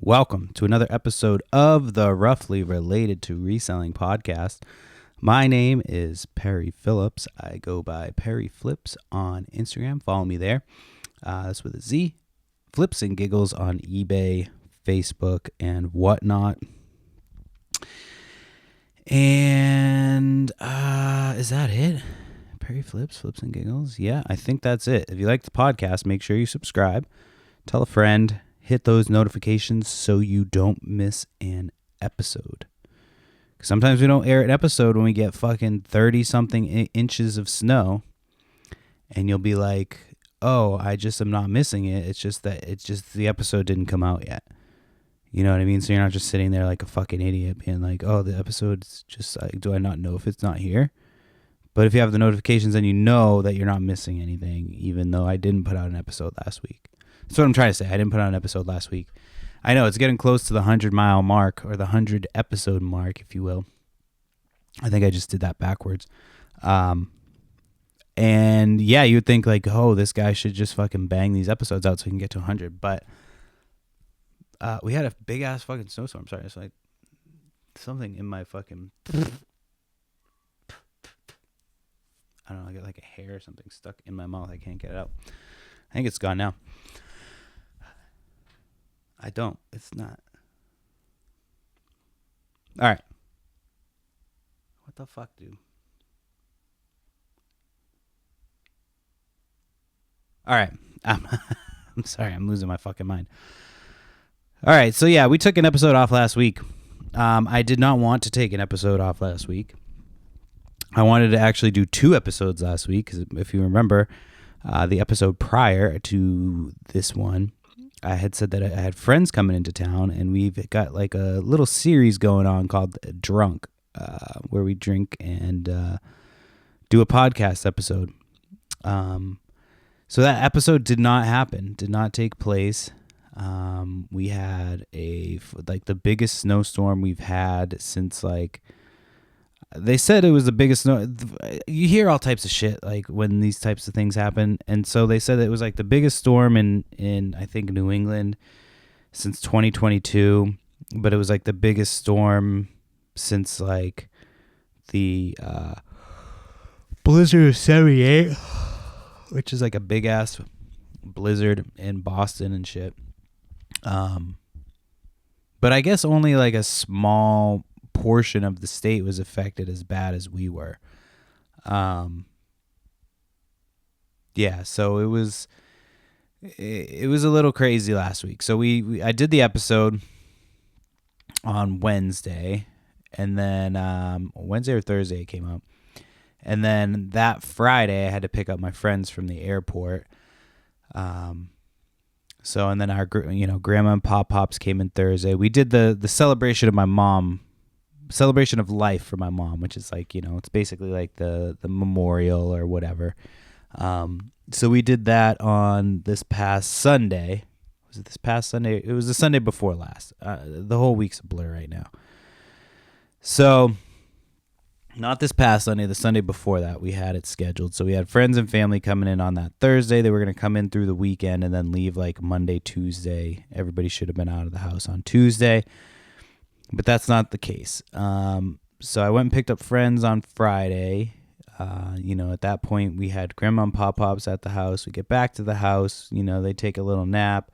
Welcome to another episode of the Roughly Related to Reselling podcast. My name is Perry Phillips. I go by Perry Flips on Instagram. Follow me there. That's with a Z. Flips and Giggles on eBay, Facebook, and whatnot. And is that it? Perry Flips and Giggles? Yeah, I think that's it. If you like the podcast, make sure you subscribe. Tell a friend. Hit those notifications so you don't miss an episode. Sometimes we don't air an episode when we get fucking 30-something inches of snow. And you'll be like, oh, I just am not missing it. It's just the episode didn't come out yet. You know what I mean? So you're not just sitting there like a fucking idiot being like, oh, the episode's just like, do I not know if it's not here? But if you have the notifications, then you know that you're not missing anything, even though I didn't put out an episode last week. That's what I'm trying to say. I didn't put out an episode last week. I know it's getting close to the 100-mile mark, or the 100-episode mark, if you will. I think I just did that backwards. And yeah, you would think like, oh, this guy should just fucking bang these episodes out so he can get to 100. But we had a big ass fucking snowstorm. Sorry, it's like something in my fucking. I don't know. I got like a hair or something stuck in my mouth. I can't get it out. I think it's gone now. I don't. It's not. All right. What the fuck, dude? All right. I'm sorry. I'm losing my fucking mind. All right. So, yeah, we took an episode off last week. I did not want to take an episode off last week. I wanted to actually do 2 episodes last week because if you remember, the episode prior to this one, I had said that I had friends coming into town, and we've got like a little series going on called Drunk, where we drink and do a podcast episode. So that episode did not happen, did not take place. We had the biggest snowstorm we've had since like, they said it was the biggest snow. You hear all types of shit like when these types of things happen, and so they said that it was like the biggest storm in I think New England since 2022, but it was like the biggest storm since like the blizzard of '78, which is like a big ass blizzard in Boston and shit. But I guess only like a small portion of the state was affected as bad as we were. Yeah, so it was a little crazy last week. So I did the episode on Wednesday, and then Wednesday or Thursday it came out. And then that Friday I had to pick up my friends from the airport. So and then our grandma and pop-pops came in Thursday. We did the celebration of my mom. Celebration of life for my mom, which is like, it's basically like the memorial or whatever. So we did that on this past Sunday. Was it this past Sunday? It was the Sunday before last. The whole week's a blur right now. So not this past Sunday, the Sunday before that, we had it scheduled. So we had friends and family coming in on that Thursday. They were going to come in through the weekend and then leave like Monday, Tuesday. Everybody should have been out of the house on Tuesday. But that's not the case. So I went and picked up friends on Friday. At that point, we had grandma and pop-pops at the house. We get back to the house. They take a little nap,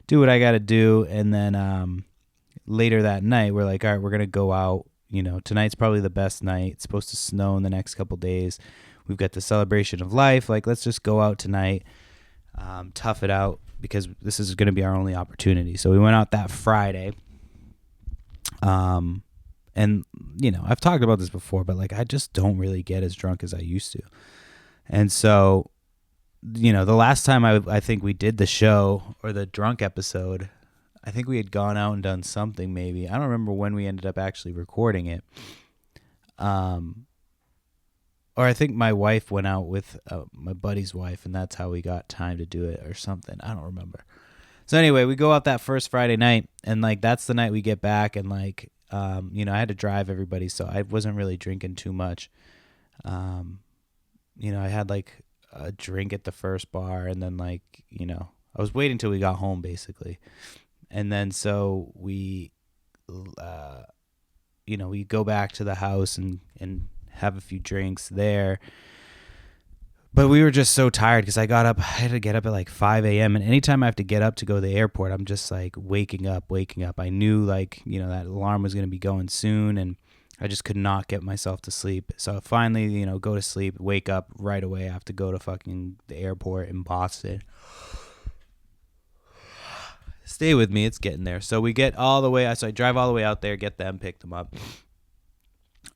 do what I got to do. And then later that night, we're like, all right, we're going to go out. Tonight's probably the best night. It's supposed to snow in the next couple days. We've got the celebration of life. Like, let's just go out tonight, tough it out, because this is going to be our only opportunity. So we went out that Friday. And I've talked about this before, but like, I just don't really get as drunk as I used to. And so, the last time I think we did the show or the drunk episode, I think we had gone out and done something maybe. I don't remember when we ended up actually recording it. Or I think my wife went out with my buddy's wife, and that's how we got time to do it or something. I don't remember. So anyway, we go out that first Friday night, and like that's the night we get back, and like I had to drive everybody, so I wasn't really drinking too much. I had like a drink at the first bar, and then like I was waiting till we got home basically, And then so we we go back to the house and have a few drinks there. But we were just so tired because I had to get up at like 5 a.m. And anytime I have to get up to go to the airport, I'm just like waking up. I knew that alarm was going to be going soon, and I just could not get myself to sleep. So finally, go to sleep, wake up right away. I have to go to fucking the airport in Boston. Stay with me, it's getting there. So we get all the way, so I drive all the way out there, get them, pick them up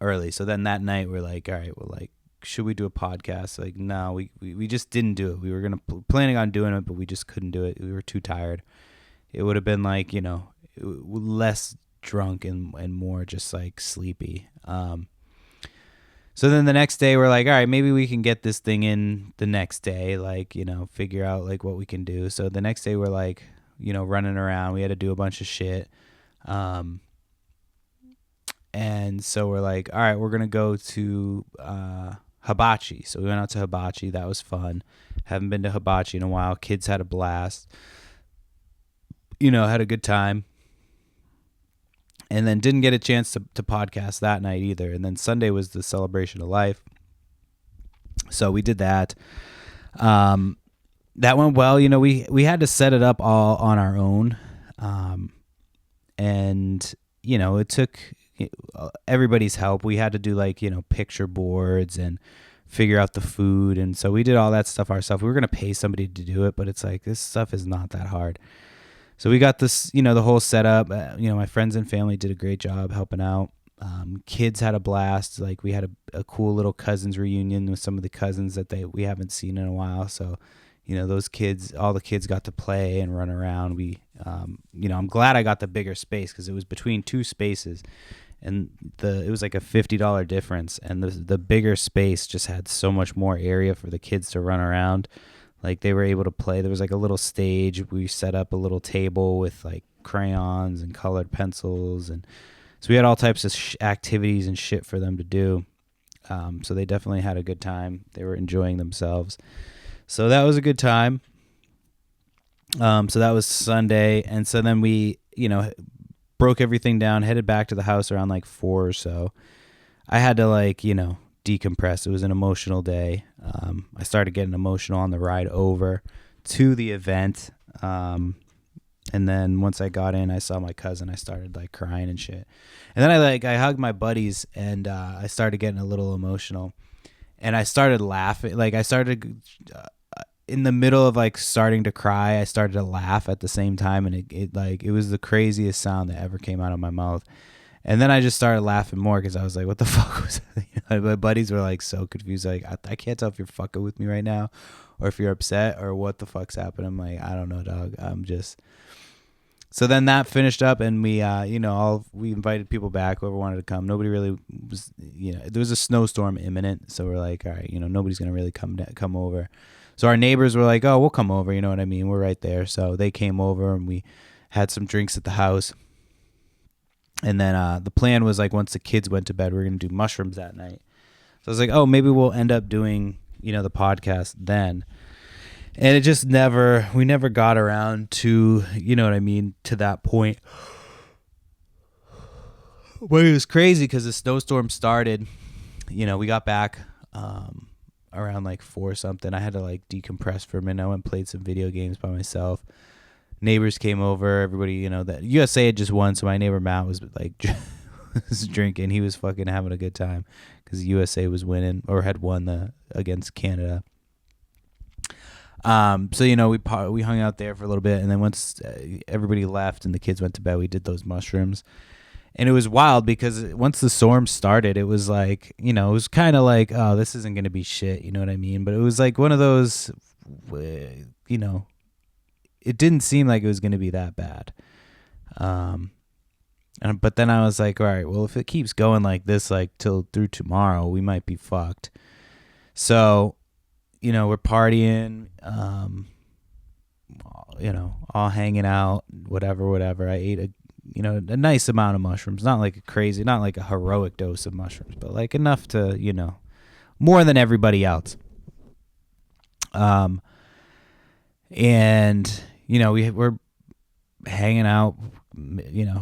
early. So then that night we're like, all right, well, like, should we do a podcast? Like, no, we just didn't do it. We were planning on doing it, but we just couldn't do it. We were too tired. It would have been like, less drunk and more just like sleepy. So then the next day we're like, all right, maybe we can get this thing in the next day, like, figure out like what we can do. So the next day we're like, running around. We had to do a bunch of shit. And so we're like, all right, we're going to go to Hibachi. So we went out to Hibachi. That was fun. Haven't been to Hibachi in a while. Kids had a blast. Had a good time. And then didn't get a chance to podcast that night either. And then Sunday was the celebration of life. So we did that. That went well. We had to set it up all on our own. And, it took everybody's help. We had to do like, picture boards and figure out the food. And so we did all that stuff ourselves. We were going to pay somebody to do it, but it's like, this stuff is not that hard. So we got this, the whole setup. My friends and family did a great job helping out. Kids had a blast. Like we had a cool little cousins reunion with some of the cousins that we haven't seen in a while. So, those kids, all the kids got to play and run around. I'm glad I got the bigger space because it was between two spaces, and it was like a $50 difference. And the bigger space just had so much more area for the kids to run around. Like they were able to play. There was like a little stage. We set up a little table with like crayons and colored pencils, and so we had all types of activities and shit for them to do. So they definitely had a good time. They were enjoying themselves. So that was a good time. So that was Sunday. And so then we, broke everything down, headed back to the house around like 4 or so. I had to like, decompress. It was an emotional day. I started getting emotional on the ride over to the event. And then once I got in, I saw my cousin. I started like crying and shit. And then I hugged my buddies, and I started getting a little emotional. And I started laughing. Like I started in the middle of like starting to cry, I started to laugh at the same time, and it was the craziest sound that ever came out of my mouth. And then I just started laughing more because I was like, what the fuck was that? My buddies were like so confused. Like, I can't tell if you're fucking with me right now or if you're upset or what the fuck's happening. I'm like, I don't know, dog. So then that finished up, and we, we invited people back, whoever wanted to come. Nobody really was, there was a snowstorm imminent. So we're like, all right, nobody's going to really come over. So our neighbors were like, oh, we'll come over. You know what I mean? We're right there. So they came over, and we had some drinks at the house. And then the plan was like once the kids went to bed, we were going to do mushrooms that night. So I was like, oh, maybe we'll end up doing, the podcast then. And it just we never got around to, to that point. But it was crazy because the snowstorm started, we got back around like 4 or something. I had to like decompress for a minute. I went and played some video games by myself. Neighbors came over. Everybody, that USA had just won, so my neighbor Matt was like was drinking. He was fucking having a good time because USA was winning or had won against Canada. So we hung out there for a little bit, and then once everybody left and the kids went to bed, we did those mushrooms. And it was wild because once the storm started, it was like, it was kind of like, oh, this isn't going to be shit. You know what I mean? But it was like one of those, it didn't seem like it was going to be that bad. But then I was like, all right, well, if it keeps going like this, like through tomorrow, we might be fucked. So, we're partying, all hanging out, whatever. I ate a nice amount of mushrooms, not like a heroic dose of mushrooms, but like enough to, more than everybody else. And, we're hanging out,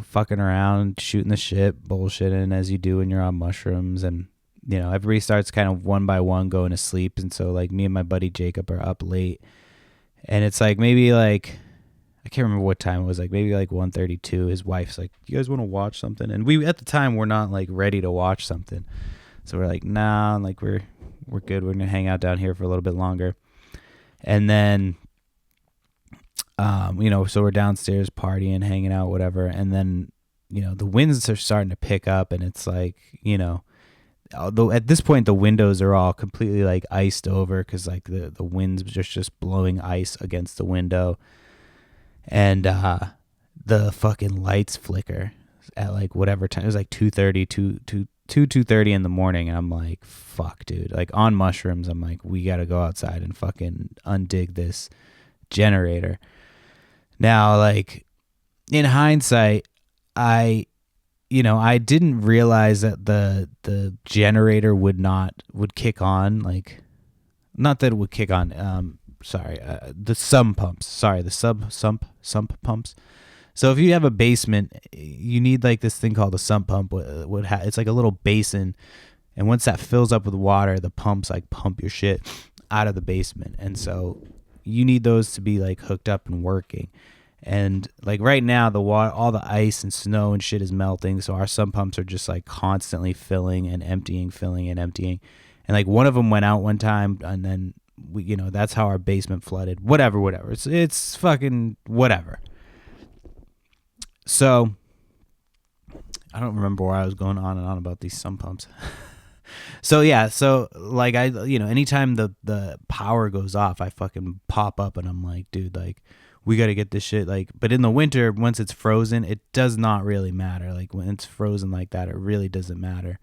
fucking around, shooting the shit, bullshitting as you do when you're on mushrooms. And, everybody starts kind of one by one going to sleep. And so, like, me and my buddy Jacob are up late. And it's like maybe like, I can't remember what time it was, like maybe like 1:32. His wife's like, "You guys want to watch something?" And we, at the time, we're not like ready to watch something. So we're like, nah, like we're good. We're going to hang out down here for a little bit longer. And then, so we're downstairs partying, hanging out, whatever. And then, the winds are starting to pick up, and it's like, although at this point the windows are all completely like iced over because like the wind's just blowing ice against the window, and the fucking lights flicker at like whatever time. It was like 2:30 in the morning, and I'm like, fuck, dude. Like on mushrooms, I'm like, we gotta go outside and fucking undig this generator. Now, like in hindsight, I didn't realize that the generator would kick on, like, not that it would kick on. The sump pumps. The sump pumps. So if you have a basement, you need like this thing called a sump pump. It's like a little basin, and once that fills up with water, the pumps like pump your shit out of the basement, and so you need those to be like hooked up and working. And like right now, the water, all the ice and snow and shit is melting, so our sump pumps are just like constantly filling and emptying, and like one of them went out one time, and then we, that's how our basement flooded. Whatever. It's fucking whatever. So I don't remember where I was going on and on about these sump pumps. So yeah, so like anytime the power goes off, I fucking pop up and I'm like, dude, like, we got to get this shit, like, but in the winter, once it's frozen, it does not really matter. Like when it's frozen like that, it really doesn't matter.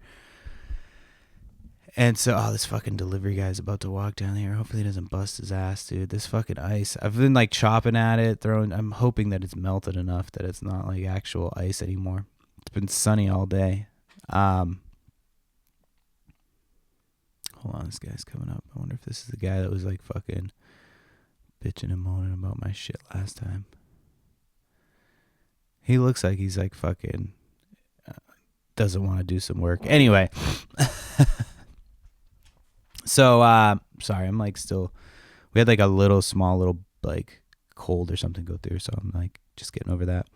And so, this fucking delivery guy's about to walk down here. Hopefully he doesn't bust his ass, dude. This fucking ice, I've been like chopping at it, I'm hoping that it's melted enough that it's not like actual ice anymore. It's been sunny all day. Hold on, this guy's coming up. I wonder if this is the guy that was like fucking bitching and moaning about my shit last time. He looks like he's like fucking doesn't want to do some work. Anyway. So, sorry, I'm like still, we had like a small little like cold or something go through. So I'm like just getting over that.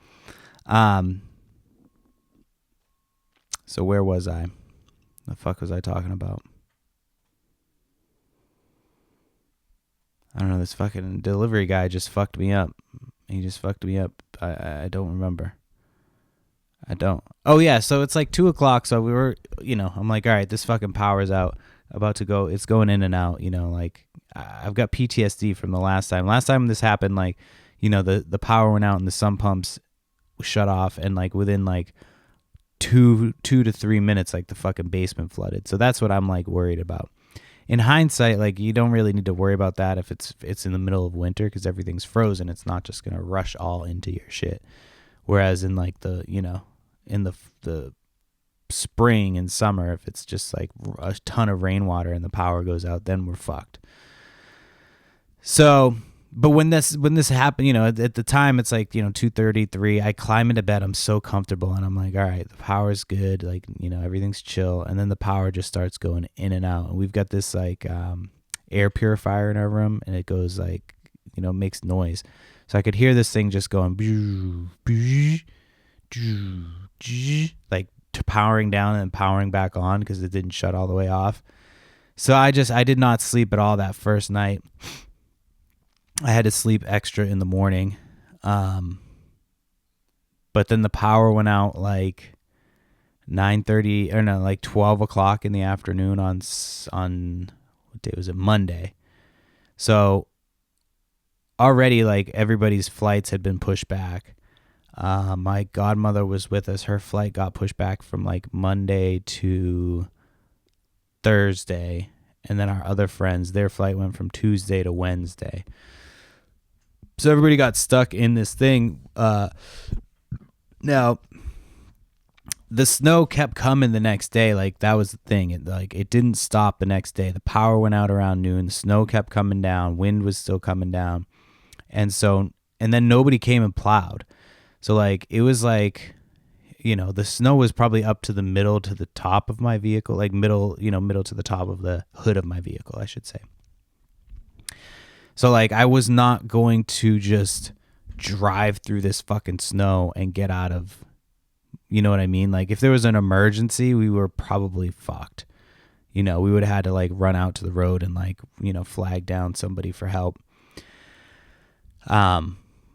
So where was I? The fuck was I talking about? I don't know. This fucking delivery guy just fucked me up. He just fucked me up. I don't remember. I don't. Oh yeah. So it's like 2:00. So we were, I'm like, all right, this fucking power's out. About to go. It's going in and out. Like I've got PTSD from the last time. Last time this happened, like, the power went out and the sump pumps shut off, and like within like two to 3 minutes, like the fucking basement flooded. So that's what I'm like worried about. In hindsight, like you don't really need to worry about that if it's in the middle of winter because everything's frozen. It's not just gonna rush all into your shit. Whereas in like in the spring and summer, if it's just like a ton of rainwater and the power goes out, then we're fucked. So, but when this happened, at the time it's like 2:33. I climb into bed. I'm so comfortable, and I'm like, all right, the power's good. Like everything's chill, and then the power just starts going in and out. And we've got this like air purifier in our room, and it goes like makes noise. So I could hear this thing just going like powering down and powering back on because it didn't shut all the way off. So I did not sleep at all that first night. I had to sleep extra in the morning. But then the power went out like 9:30 or no, like 12:00 in the afternoon on what day was it? Monday. So already like everybody's flights had been pushed back. My godmother was with us. Her flight got pushed back from like Monday to Thursday. And then our other friends, their flight went from Tuesday to Wednesday. So everybody got stuck in this thing. Now, the snow kept coming the next day. Like that was the thing. It didn't stop the next day. The power went out around noon. The snow kept coming down. Wind was still coming down. And then nobody came and plowed. So like it was like, the snow was probably up to the middle to the top of my vehicle, like middle to the top of the hood of my vehicle, I should say. So like I was not going to just drive through this fucking snow and get out of, you know what I mean? Like if there was an emergency, we were probably fucked. We would have had to like run out to the road and like, flag down somebody for help.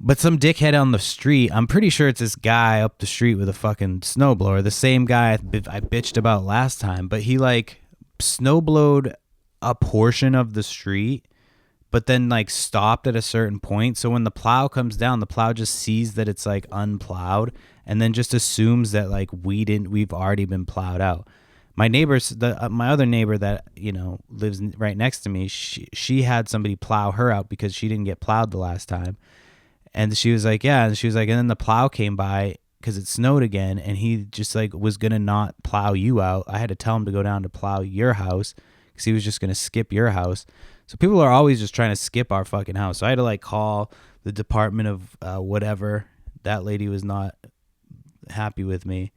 But some dickhead on the street, I'm pretty sure it's this guy up the street with a fucking snowblower, the same guy I bitched about last time, but he like snowblowed a portion of the street, but then like stopped at a certain point. So when the plow comes down, the plow just sees that it's like unplowed and then just assumes that like we've already been plowed out. My neighbors, my other neighbor that, lives right next to me, she had somebody plow her out because she didn't get plowed the last time. And she was like, yeah. And she was like, and then the plow came by because it snowed again. And he just like was going to not plow you out. I had to tell him to go down to plow your house because he was just going to skip your house. So people are always just trying to skip our fucking house. So I had to like call the department of whatever. That lady was not happy with me.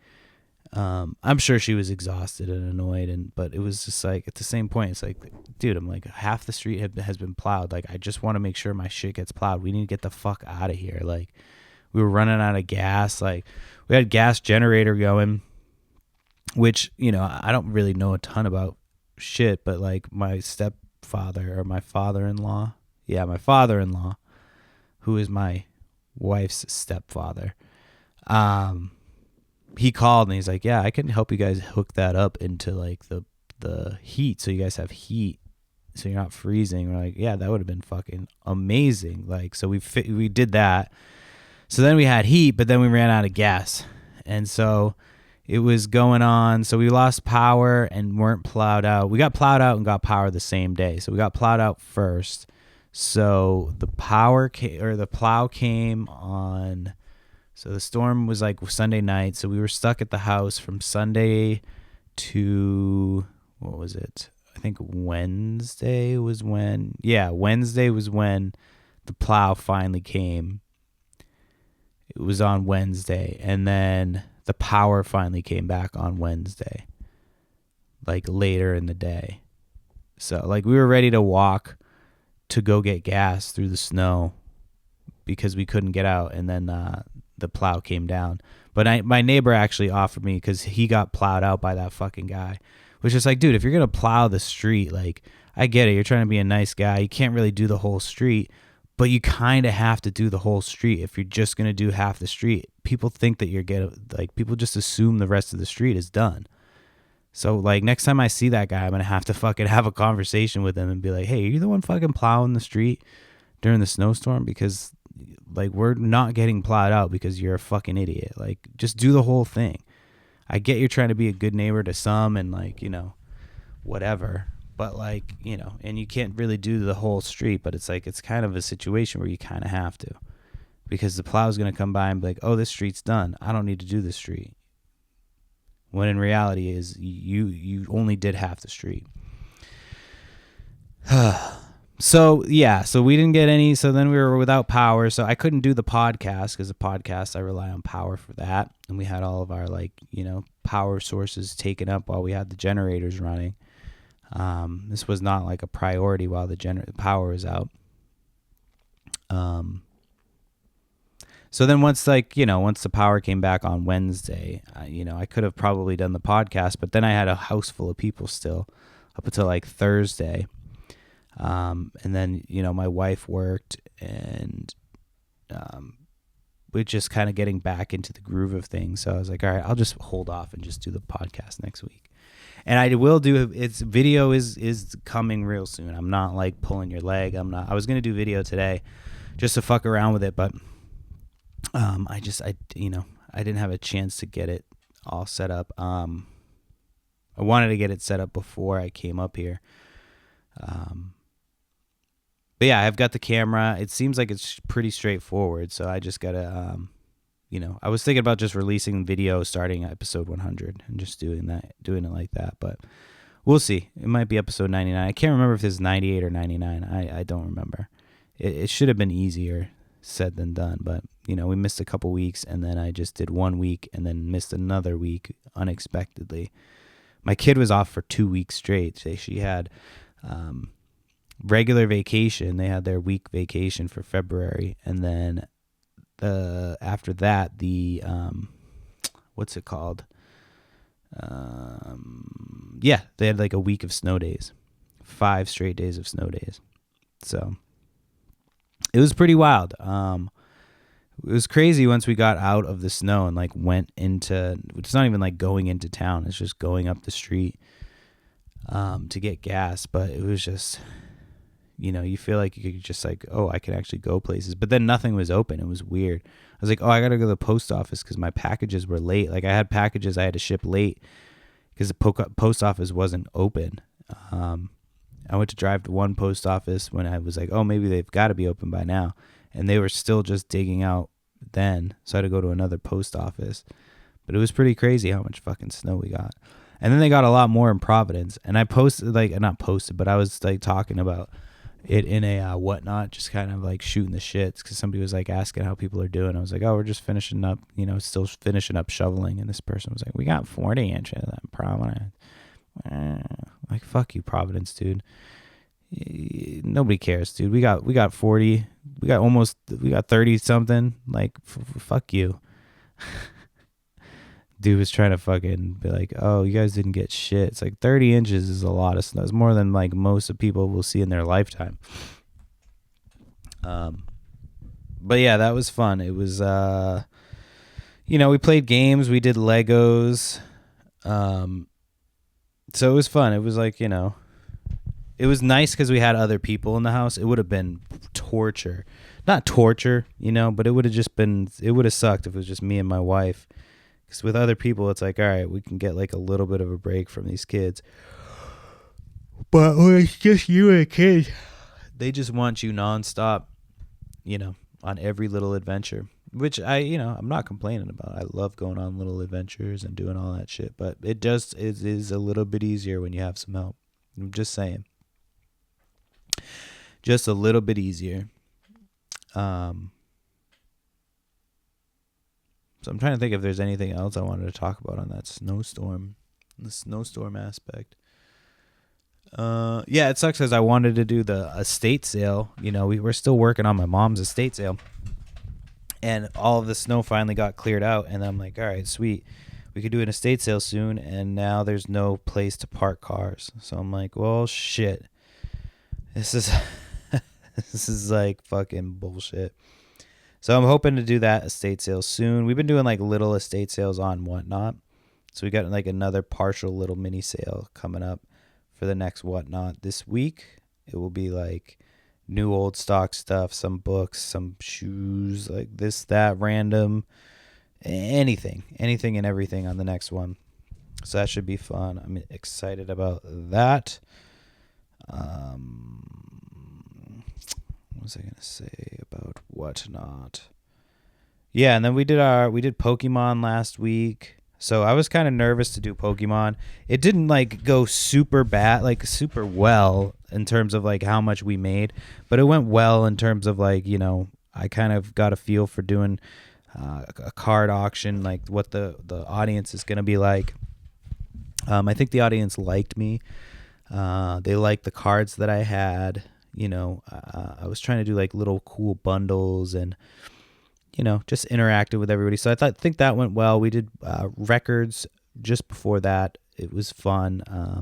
I'm sure she was exhausted and annoyed, but it was just like at the same point, it's like, dude, I'm like half the street has been plowed. Like I just want to make sure my shit gets plowed. We need to get the fuck out of here. Like we were running out of gas. Like we had gas generator going, which I don't really know a ton about shit, but like my stepfather or my father-in-law, my father-in-law, who is my wife's stepfather, he called and he's like, yeah, I can help you guys hook that up into like the heat. So you guys have heat. So you're not freezing. We're like, yeah, that would have been fucking amazing. Like, so we did that. So then we had heat, but then we ran out of gas. And so it was going on. So we lost power and weren't plowed out. We got plowed out and got power the same day. So we got plowed out first. So the plow came on. So the storm was like Sunday night. So we were stuck at the house from Sunday to, what was it? I think Wednesday was when the plow finally came. It was on Wednesday. And then the power finally came back on Wednesday, like later in the day. So like we were ready to walk to go get gas through the snow because we couldn't get out. And then, the plow came down, but my neighbor actually offered me because he got plowed out by that fucking guy, which is like, dude, if you're gonna plow the street, like I get it, you're trying to be a nice guy, you can't really do the whole street, but you kind of have to do the whole street. If you're just gonna do half the street, people think that people just assume the rest of the street is done. So like next time I see that guy, I'm gonna have to fucking have a conversation with him and be like, hey, are you the one fucking plowing the street during the snowstorm? Because like we're not getting plowed out because you're a fucking idiot. Like just do the whole thing. I get you're trying to be a good neighbor to some and like, whatever, but like, and you can't really do the whole street, but it's like, it's kind of a situation where you kind of have to, because the plow's going to come by and be like, oh, this street's done. I don't need to do this street. When in reality is you only did half the street. So we didn't get any. So then we were without power. So I couldn't do the podcast because the podcast, I rely on power for that. And we had all of our power sources taken up while we had the generators running. This was not like a priority while the power was out. So then once the power came back on Wednesday, I could have probably done the podcast, but then I had a house full of people still up until like Thursday. And then, my wife worked and, we're just kind of getting back into the groove of things. So I was like, all right, I'll just hold off and just do the podcast next week. And I will do its video is coming real soon. I'm not like pulling your leg. I was going to do video today just to fuck around with it, but, I didn't have a chance to get it all set up. I wanted to get it set up before I came up here. But yeah, I've got the camera. It seems like it's pretty straightforward. So I just gotta, I was thinking about just releasing video starting episode 100 and just doing it like that. But we'll see. It might be episode 99. I can't remember if this is 98 or 99. I don't remember. It should have been easier said than done. But, we missed a couple weeks, and then I just did 1 week and then missed another week unexpectedly. My kid was off for 2 weeks straight. She had regular vacation. They had their week vacation for February. And then after that, the, what's it called? They had like a week of snow days, 5 straight days of snow days. So it was pretty wild. It was crazy once we got out of the snow and like went into, it's not even like going into town. It's just going up the street to get gas. But it was just, you feel like you could just like, oh, I can actually go places. But then nothing was open. It was weird. I was like, oh, I got to go to the post office because my packages were late. Like I had packages I had to ship late because the post office wasn't open. I went to drive to one post office when I was like, oh, maybe they've got to be open by now. And they were still just digging out then. So I had to go to another post office. But it was pretty crazy how much fucking snow we got. And then they got a lot more in Providence. And I posted, like, not posted, but I was like talking about it in a whatnot, just kind of like shooting the shits. Because somebody was like asking how people are doing. I was like, oh, we're just finishing up, still finishing up shoveling. And this person was like, we got 40 inches in Providence. Like, fuck you, Providence, dude. Nobody cares, dude. We got 40. We got 30 something. Like, fuck you. Dude was trying to fucking be like, oh, you guys didn't get shit. It's like 30 inches is a lot of snow. It's more than like most of people will see in their lifetime. But yeah, that was fun. It was, we played games. We did Legos. So it was fun. It was like, it was nice because we had other people in the house. It would have been torture. Not torture, but it would have sucked if it was just me and my wife. Because with other people, it's like, all right, we can get like a little bit of a break from these kids. But when it's just you and kids, they just want you nonstop, on every little adventure. Which I'm not complaining about. I love going on little adventures and doing all that shit. But it is a little bit easier when you have some help. I'm just saying. Just a little bit easier. So I'm trying to think if there's anything else I wanted to talk about on that snowstorm. The snowstorm aspect. It sucks because I wanted to do the estate sale. We were still working on my mom's estate sale. And all of the snow finally got cleared out. And I'm like, all right, sweet. We could do an estate sale soon. And now there's no place to park cars. So I'm like, well, shit. This is like fucking bullshit. So I'm hoping to do that estate sale soon. We've been doing like little estate sales on Whatnot. So we got like another partial little mini sale coming up for the next Whatnot this week. It will be like new old stock stuff, some books, some shoes, like this, that, random, anything and everything on the next one. So that should be fun. I'm excited about that. What was I going to say about Whatnot? Yeah, and then we did Pokemon last week. So I was kind of nervous to do Pokemon. It didn't like go super bad, like super well in terms of like how much we made, but it went well in terms of like, I kind of got a feel for doing a card auction, like what the audience is going to be like. I think the audience liked me. They liked the cards that I had. I was trying to do like little cool bundles and, just interacted with everybody. So I think that went well. We did records just before that. It was fun. I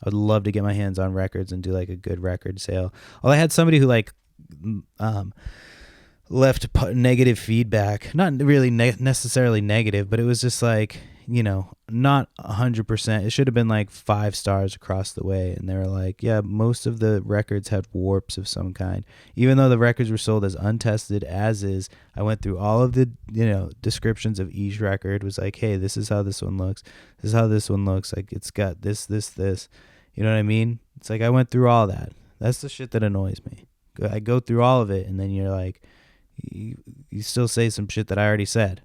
would love to get my hands on records and do like a good record sale. Well, I had somebody who like left negative feedback. Not really necessarily negative, but it was just like, not 100%. It should have been like 5 stars across the way. And they were like, yeah, most of the records had warps of some kind. Even though the records were sold as untested as is, I went through all of the, descriptions of each record. Was like, hey, this is how this one looks. This is how this one looks. Like, it's got this. You know what I mean? It's like I went through all that. That's the shit that annoys me. I go through all of it, and then you're like, you still say some shit that I already said.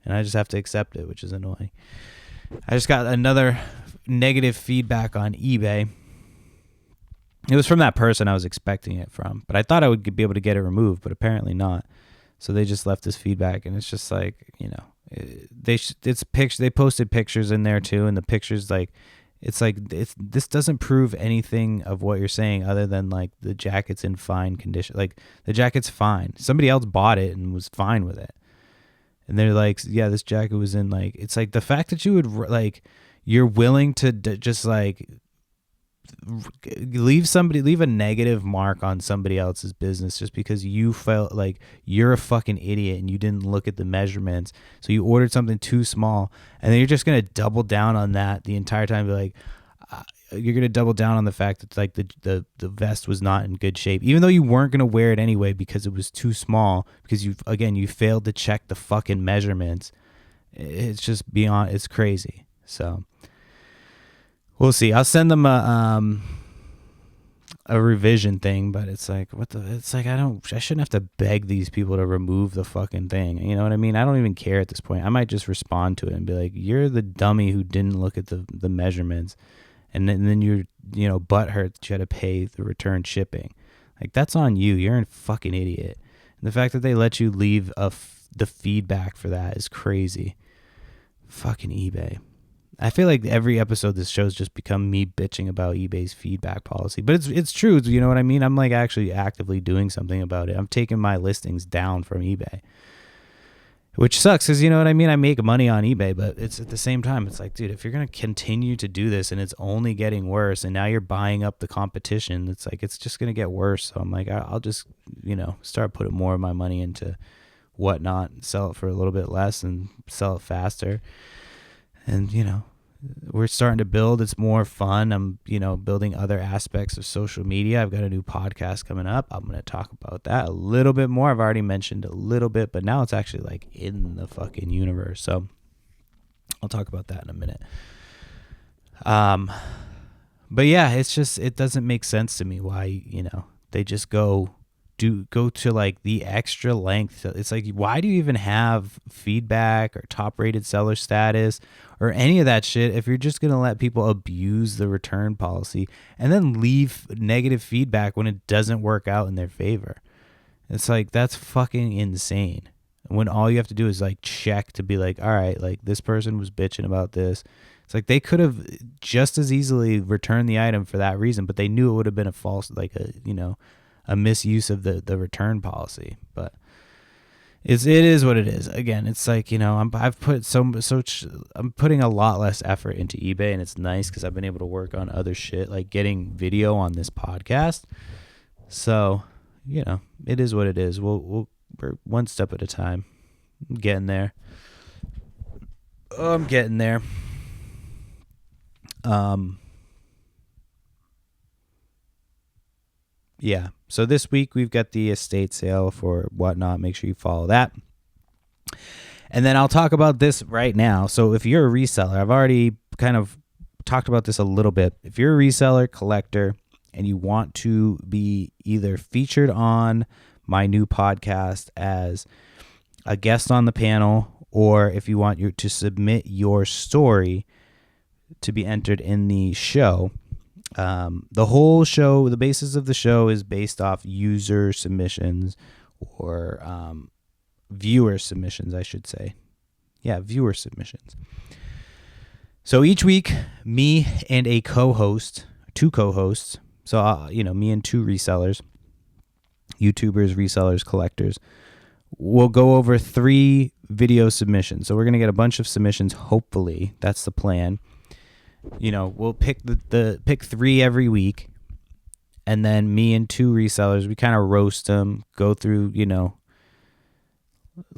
And I just have to accept it, which is annoying. I just got another negative feedback on eBay. It was from that person I was expecting it from. But I thought I would be able to get it removed, but apparently not. So they just left this feedback, and it's just like, they posted pictures in there too, and the pictures this doesn't prove anything of what you're saying other than like the jacket's in fine condition. Like the jacket's fine. Somebody else bought it and was fine with it. And they're like, yeah, this jacket was in like, it's like the fact that you would like, you're willing to just like leave a negative mark on somebody else's business just because you felt like you're a fucking idiot and you didn't look at the measurements, so you ordered something too small, and then you're just gonna double down on that the entire time. Be like, you're gonna double down on the fact that like the vest was not in good shape, even though you weren't gonna wear it anyway because it was too small, because you failed to check the fucking measurements. It's just beyond, it's crazy. So we'll see. I'll send them a revision thing, but it's like, it's like, I shouldn't have to beg these people to remove the fucking thing. You know what I mean? I don't even care at this point. I might just respond to it and be like, you're the dummy who didn't look at the measurements, and then you're, butthurt that you had to pay the return shipping. Like, that's on you. You're a fucking idiot. And the fact that they let you leave the feedback for that is crazy. Fucking eBay. I feel like every episode of this show's just become me bitching about eBay's feedback policy, but it's true. You know what I mean? I'm like actually actively doing something about it. I'm taking my listings down from eBay, which sucks because, you know what I mean? I make money on eBay, but it's at the same time, it's like, dude, if you're going to continue to do this and it's only getting worse, and now you're buying up the competition, it's like, it's just going to get worse. So I'm like, I'll just, start putting more of my money into Whatnot, sell it for a little bit less and sell it faster. And, we're starting to build. It's more fun. I'm, building other aspects of social media. I've got a new podcast coming up. I'm going to talk about that a little bit more. I've already mentioned a little bit, but now it's actually like in the fucking universe. So I'll talk about that in a minute. But yeah, it's just, it doesn't make sense to me why, they just go to like the extra length. It's like, why do you even have feedback or top rated seller status or any of that shit if you're just going to let people abuse the return policy and then leave negative feedback when it doesn't work out in their favor? It's like, that's fucking insane. When all you have to do is like check to be like, all right, like this person was bitching about this. It's like they could have just as easily returned the item for that reason, but they knew it would have been a false, like a misuse of the return policy. But it is what it is. Again, it's like, I'm putting a lot less effort into eBay, and it's nice because I've been able to work on other shit, like getting video on this podcast. So, it is what it is. We're one step at a time. I'm getting there. Yeah. So this week we've got the estate sale for Whatnot. Make sure you follow that. And then I'll talk about this right now. So if you're a reseller, I've already kind of talked about this a little bit. If you're a reseller, collector, and you want to be either featured on my new podcast as a guest on the panel, or if you want to submit your story to be entered in the show, the whole show, the basis of the show is based off user submissions or viewer submissions, I should say. Yeah, viewer submissions. So each week, me and a co-host, two co-hosts, so, me and two resellers, YouTubers, resellers, collectors, we'll go over 3 video submissions. So we're going to get a bunch of submissions, hopefully. That's the plan. We'll pick pick 3 every week, and then me and 2 resellers, we kind of roast them, go through,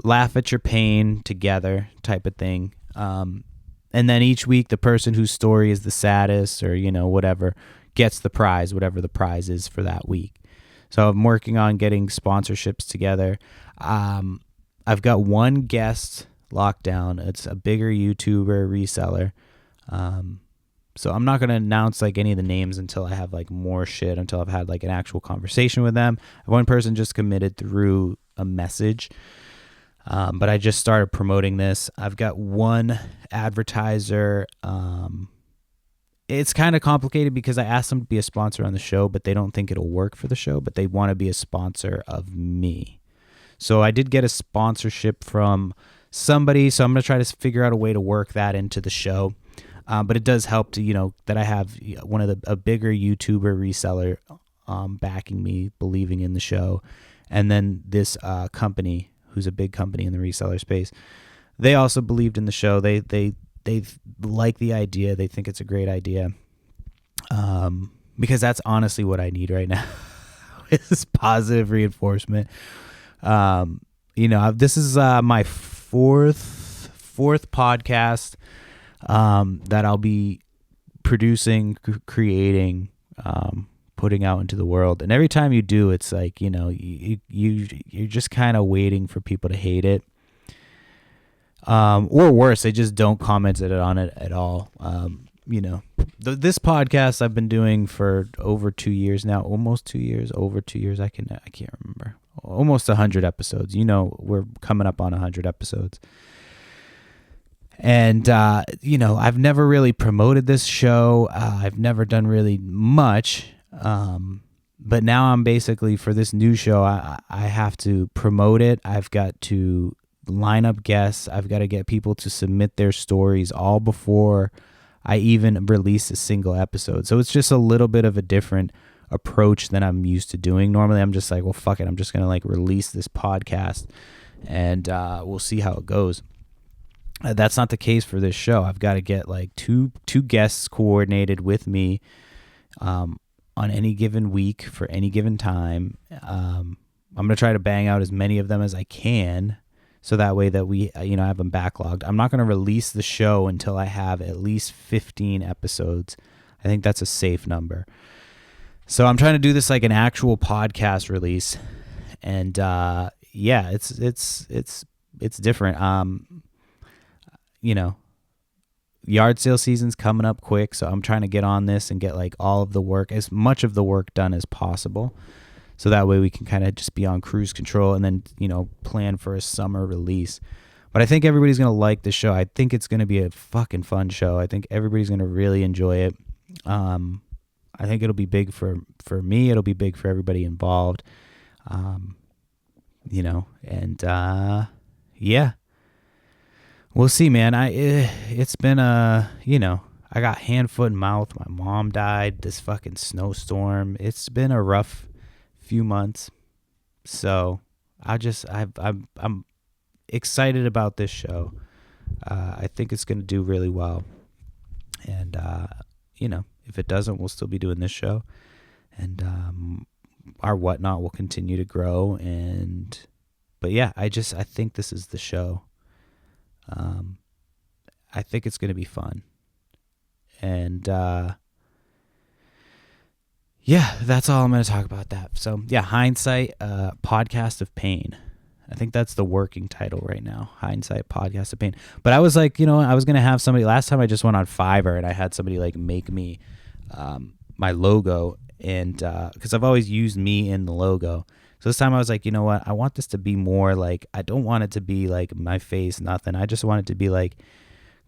laugh at your pain together type of thing. And then each week, the person whose story is the saddest or, whatever, gets the prize, whatever the prize is for that week. So I'm working on getting sponsorships together. I've got one guest locked down. It's a bigger YouTuber reseller. So I'm not going to announce like any of the names until I have like more shit, until I've had like an actual conversation with them. One person just committed through a message. But I just started promoting this. I've got one advertiser. It's kind of complicated because I asked them to be a sponsor on the show, but they don't think it'll work for the show, but they want to be a sponsor of me. So I did get a sponsorship from somebody, so I'm going to try to figure out a way to work that into the show. But it does help to, that I have one of a bigger YouTuber reseller backing me, believing in the show. And then this company, who's a big company in the reseller space, they also believed in the show. They like the idea. They think it's a great idea. Because that's honestly what I need right now is positive reinforcement. This is my fourth podcast that I'll be producing, creating, putting out into the world. And every time you do, it's like, you're just kind of waiting for people to hate it. Or worse, they just don't comment on it at all. This podcast I've been doing for over 2 years now, almost 2 years, over 2 years. I can't remember. Almost 100 episodes. We're coming up on 100 episodes. And, I've never really promoted this show. I've never done really much. But now I'm basically, for this new show, I have to promote it. I've got to line up guests. I've got to get people to submit their stories all before I even release a single episode. So it's just a little bit of a different approach than I'm used to doing. Normally I'm just like, well, fuck it. I'm just going to release this podcast and we'll see how it goes. That's not the case for this show. I've got to get two guests coordinated with me on any given week for any given time. I'm going to try to bang out as many of them as I can, so that way that we, have them backlogged. I'm not going to release the show until I have at least 15 episodes. I think that's a safe number. So I'm trying to do this like an actual podcast release, and it's different. Yard sale season's coming up quick, so I'm trying to get on this and get all of the work, as much of the work done as possible. So that way we can kind of just be on cruise control and then, plan for a summer release. But I think everybody's going to like the show. I think it's going to be a fucking fun show. I think everybody's going to really enjoy it. I think it'll be big for me. It'll be big for everybody involved. We'll see, man. It's been I got hand, foot, and mouth. My mom died. This fucking snowstorm. It's been a rough few months, so I'm excited about this show. I think it's going to do really well, and if it doesn't, we'll still be doing this show, and our whatnot will continue to grow. But yeah, I think this is the show. I think it's going to be fun, and that's all I'm going to talk about that. So yeah, Hindsight, Podcast of Pain. I think that's the working title right now. Hindsight, Podcast of Pain. But I was like, I was going to have somebody, last time I just went on Fiverr and I had somebody make me, my logo, and, cause I've always used me in the logo. So this time I was like, you know what? I want this to be more I don't want it to be my face, nothing. I just want it to be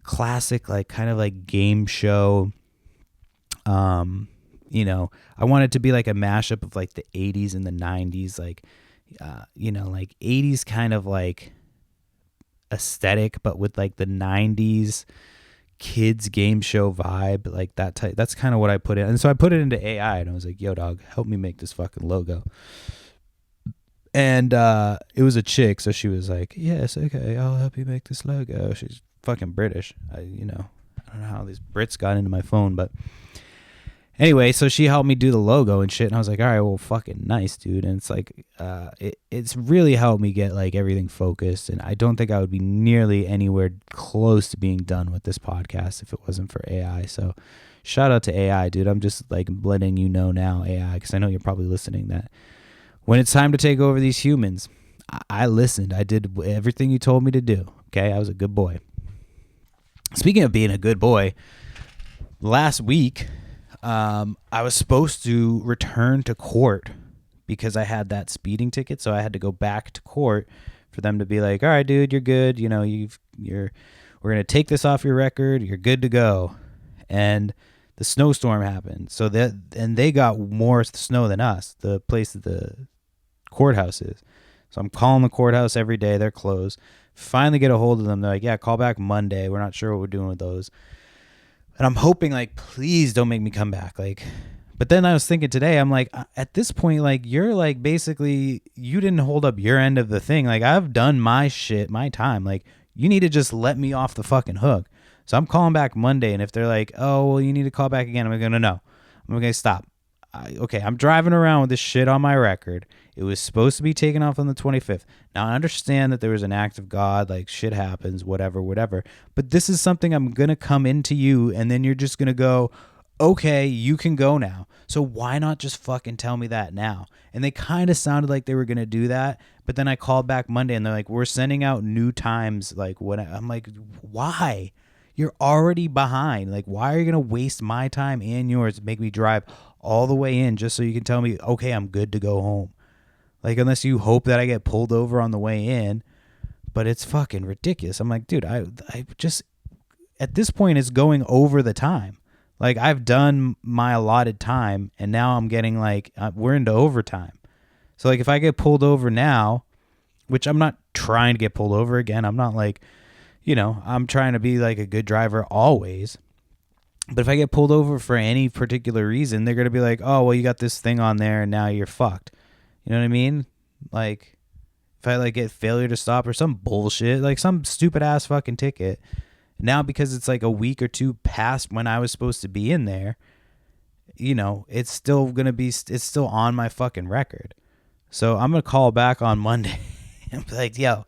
classic, kind of game show, I want it to be a mashup of the 80s and the 90s, 80s kind of aesthetic, but with the 90s kids game show vibe, that type. That's kind of what I put in. And so I put it into AI and I was like, yo dog, help me make this fucking logo. And it was a chick, so she was like, yes, okay, I'll help you make this logo. She's fucking British. I don't know how these Brits got into my phone, but anyway, so she helped me do the logo and shit, and I was like, all right, well, fucking nice, dude. And it's it's really helped me get everything focused, and I don't think I would be nearly anywhere close to being done with this podcast if it wasn't for AI. So shout out to AI, dude. I'm just letting you know now, AI, because I know you're probably listening, that when it's time to take over these humans, I listened. I did everything you told me to do. Okay, I was a good boy. Speaking of being a good boy, last week, I was supposed to return to court because I had that speeding ticket. So I had to go back to court for them to be like, all right, dude, you're good. We're going to take this off your record. You're good to go. And the snowstorm happened. So they got more snow than us, the place that the courthouse is. So I'm calling the courthouse every day. They're closed. Finally get a hold of them. They're like, yeah, call back Monday. We're not sure what we're doing with those. And I'm hoping, like, please don't make me come back. Like, but then I was thinking today, I'm like, at this point, like, you're like, basically, you didn't hold up your end of the thing. Like, I've done my shit, my time. Like, you need to just let me off the fucking hook. So I'm calling back Monday. And if they're like, oh, well, you need to call back again, I'm going to no. I'm going to stop. Okay, I'm driving around with this shit on my record. It was supposed to be taken off on the 25th. Now, I understand that there was an act of God, like shit happens, whatever. But this is something I'm going to come into you, and then you're just going to go, okay, you can go now. So why not just fucking tell me that now? And they kind of sounded like they were going to do that. But then I called back Monday, and they're like, we're sending out new times. Like, what? I'm like, why? You're already behind. Like, why are you going to waste my time and yours to make me drive all the way in just so you can tell me, okay, I'm good to go home? Like, unless you hope that I get pulled over on the way in. But it's fucking ridiculous. I'm like, dude, I just, at this point, it's going over the time. Like, I've done my allotted time, and now I'm getting, like, we're into overtime. So, like, if I get pulled over now, which I'm not trying to get pulled over again, I'm not like, you know, I'm trying to be, like, a good driver always. But if I get pulled over for any particular reason, they're going to be like, oh, well, you got this thing on there, and now you're fucked. You know what I mean? Like, if I, like, get failure to stop or some bullshit, like some stupid ass fucking ticket, now because it's like a week or two past when I was supposed to be in there, you know, it's still going to be, it's still on my fucking record. So I'm going to call back on Monday and be like, yo,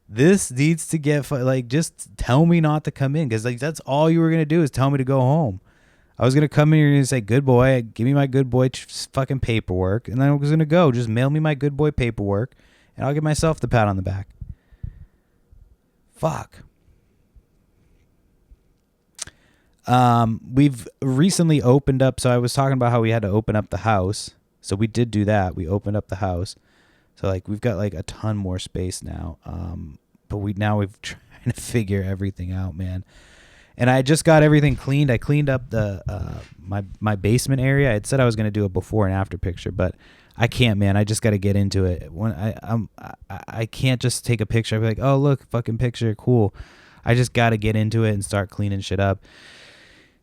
this needs to get, like, just tell me not to come in. Because, like, that's all you were going to do is tell me to go home. I was going to come in here and say, good boy, give me my good boy fucking paperwork. And then I was going to go, just mail me my good boy paperwork. And I'll give myself the pat on the back. Fuck. We've recently opened up. So I was talking about how we had to open up the house. So we did do that. We opened up the house. So, like, we've got, like, a ton more space now. But we've trying to figure everything out, man. And I just got everything cleaned. I cleaned up the my basement area. I had said I was going to do a before and after picture, but I can't, man. I just got to get into it. When I can't just take a picture. I'll be like, oh, look, fucking picture, cool. I just got to get into it and start cleaning shit up.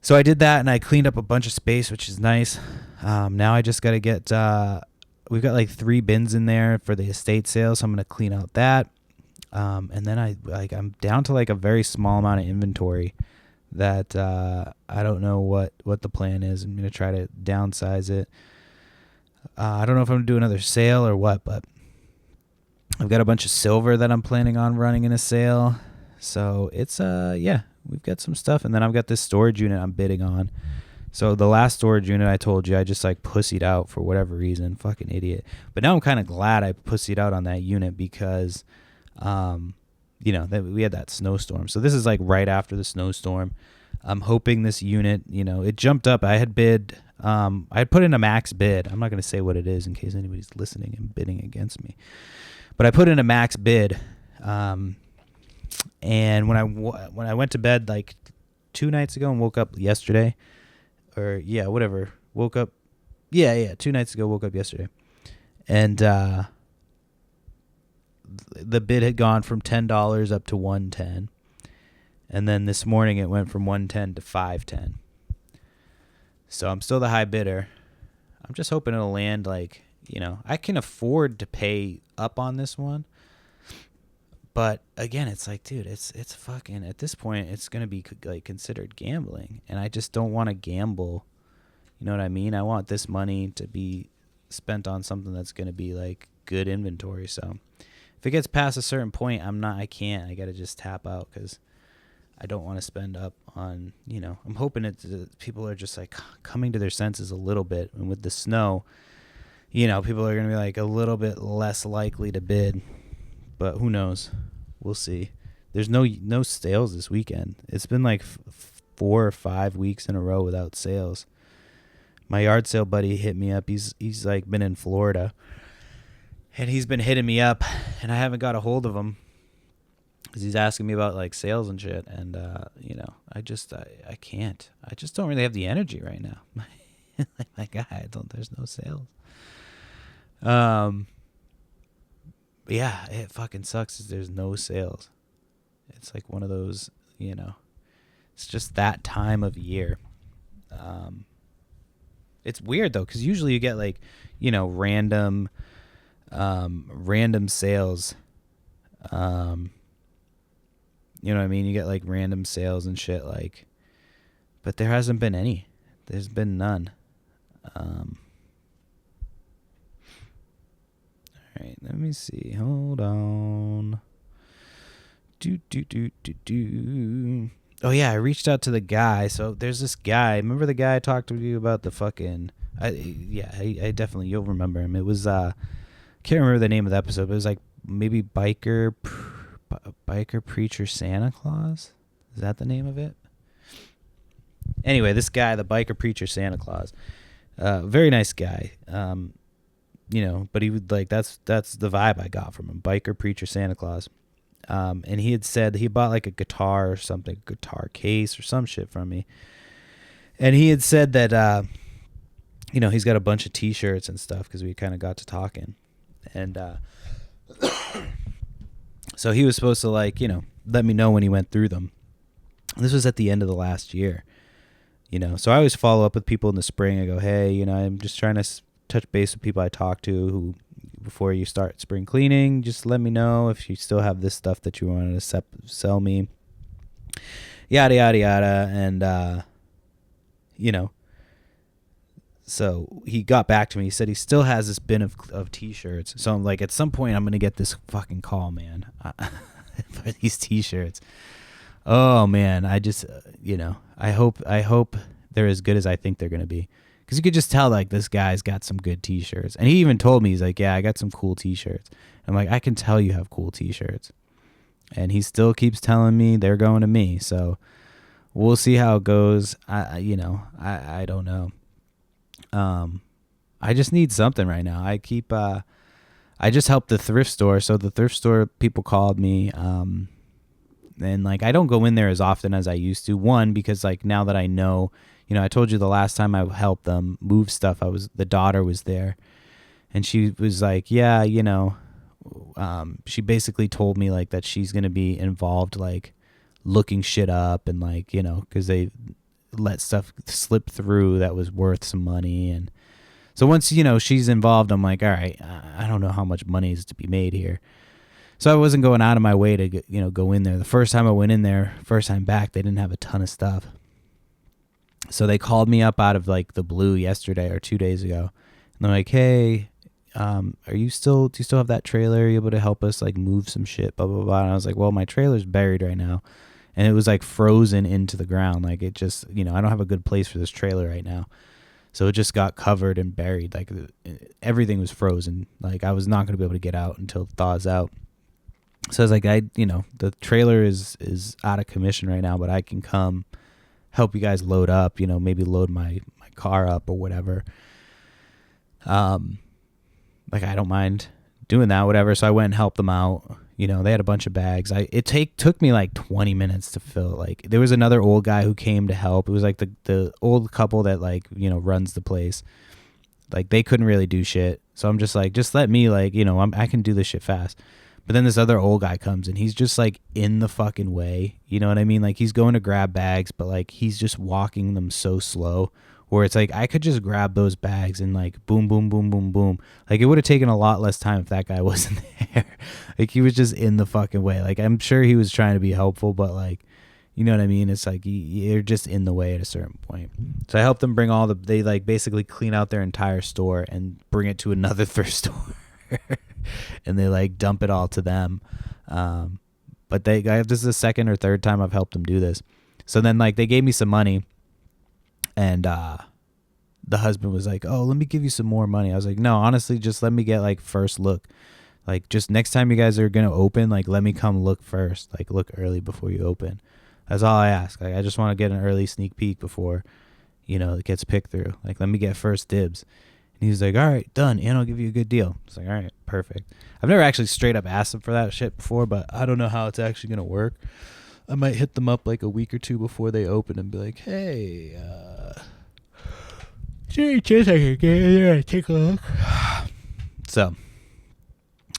So I did that, and I cleaned up a bunch of space, which is nice. Now I just got to get. We've got like 3 bins in there for the estate sale, so I'm going to clean out that. And then I'm down to like a very small amount of inventory that I don't know what the plan is. I'm going to try to downsize it. I don't know if I'm going to do another sale or what, but I've got a bunch of silver that I'm planning on running in a sale. So it's, yeah, we've got some stuff. And then I've got this storage unit I'm bidding on. So the last storage unit I told you, I just like pussied out for whatever reason. Fucking idiot. But now I'm kind of glad I pussied out on that unit because, you know, that we had that snowstorm. So this is like right after the snowstorm. I'm hoping this unit, you know, it jumped up. I had bid, I had put in a max bid. I'm not going to say what it is in case anybody's listening and bidding against me. But I put in a max bid. And when I went to bed like 2 nights ago and woke up yesterday, or yeah, whatever, woke up, 2 nights ago, woke up yesterday. And, the bid had gone from $10 up to $110, and then this morning it went from $110 to $510. So I'm still the high bidder. I'm just hoping it'll land, like, you know, I can afford to pay up on this one. But again, it's like, dude, it's fucking, at this point, it's gonna be like considered gambling, and I just don't want to gamble. You know what I mean? I want this money to be spent on something that's gonna be like good inventory. So if it gets past a certain point, I can't. I got to just tap out because I don't want to spend up on, you know, I'm hoping people are just like coming to their senses a little bit. And with the snow, you know, people are going to be like a little bit less likely to bid, but who knows? We'll see. There's no sales this weekend. It's been like 4 or 5 weeks in a row without sales. My yard sale buddy hit me up. He's like been in Florida. And he's been hitting me up, and I haven't got a hold of him because he's asking me about like sales and shit. And, you know, I can't. I just don't really have the energy right now. Like, my guy, there's no sales. But yeah, it fucking sucks. There's no sales. It's like one of those, it's just that time of year. It's weird though, because usually you get like, random sales. You know what I mean? You get like random sales and shit, like, but there hasn't been any. There's been none. All right, let me see. Hold on. Oh yeah, I reached out to the guy. So there's this guy. Remember the guy I talked to you about the fucking? I definitely, you'll remember him. It was can't remember the name of the episode, but it was like maybe biker preacher Santa Claus. Is that the name of it? Anyway, this guy, the biker preacher Santa Claus, very nice guy. But he would like that's the vibe I got from him. Biker preacher Santa Claus. And he had said he bought like a guitar or something, guitar case or some shit from me. And he had said that, he's got a bunch of T-shirts and stuff because we kind of got to talking. And so he was supposed to like, let me know when he went through them. This was at the end of the last year, So I always follow up with people in the spring. I go, hey, I'm just trying to touch base with people I talk to who, before you start spring cleaning, just let me know if you still have this stuff that you wanted to sell me. Yada, yada, yada. And, so he got back to me. He said he still has this bin of T-shirts. So I'm like, at some point, I'm going to get this fucking call, man, for these T-shirts. Oh, man. I just, I hope they're as good as I think they're going to be. Because you could just tell, like, this guy's got some good T-shirts. And he even told me, he's like, yeah, I got some cool T-shirts. I'm like, I can tell you have cool T-shirts. And he still keeps telling me they're going to me. So we'll see how it goes. I don't know. I just need something right now. I just helped the thrift store. So the thrift store people called me. And, like, I don't go in there as often as I used to. One, because, like, now that I know... I told you the last time I helped them move stuff, the daughter was there, and she was like, yeah, she basically told me like that she's going to be involved, like looking shit up and like, cause they let stuff slip through that was worth some money. And so once, she's involved, I'm like, all right, I don't know how much money is to be made here. So I wasn't going out of my way to, go in there. The first time I went in there, first time back, they didn't have a ton of stuff. So they called me up out of like the blue yesterday or 2 days ago. And they're like, hey, do you still have that trailer? Are you able to help us like move some shit, blah, blah, blah. And I was like, well, my trailer's buried right now. And it was like frozen into the ground. Like it just, I don't have a good place for this trailer right now. So it just got covered and buried. Like everything was frozen. Like I was not going to be able to get out until it thaws out. So I was like, the trailer is out of commission right now, but I can come help you guys load up, maybe load my car up or whatever. Like I don't mind doing that, whatever. So I went and helped them out. They had a bunch of bags. It took me like 20 minutes to fill. Like there was another old guy who came to help. It was like the old couple that like, runs the place. Like they couldn't really do shit. So I'm just like, just let me like, I can do this shit fast. But then this other old guy comes and he's just like in the fucking way. You know what I mean? Like he's going to grab bags, but like he's just walking them so slow where it's like I could just grab those bags and like boom, boom, boom, boom, boom. Like it would have taken a lot less time if that guy wasn't there. Like he was just in the fucking way. Like I'm sure he was trying to be helpful, but like, you know what I mean? It's like you're just in the way at a certain point. So I helped them bring they like basically clean out their entire store and bring it to another thrift store. And they like dump it all to them. But this is the second or third time I've helped them do this. So then like they gave me some money and the husband was like, oh, let me give you some more money. I was like, no, honestly, just let me get like first look. Like just next time you guys are going to open, like let me come look first, like look early before you open. That's all I ask. Like I just want to get an early sneak peek before, it gets picked through. Like let me get first dibs. And he was like, all right, done, and I'll give you a good deal. I was like, all right, perfect. I've never actually straight up asked them for that shit before, but I don't know how it's actually going to work. I might hit them up like a week or two before they open and be like, hey, is there any chance I could get in there and take a look? So,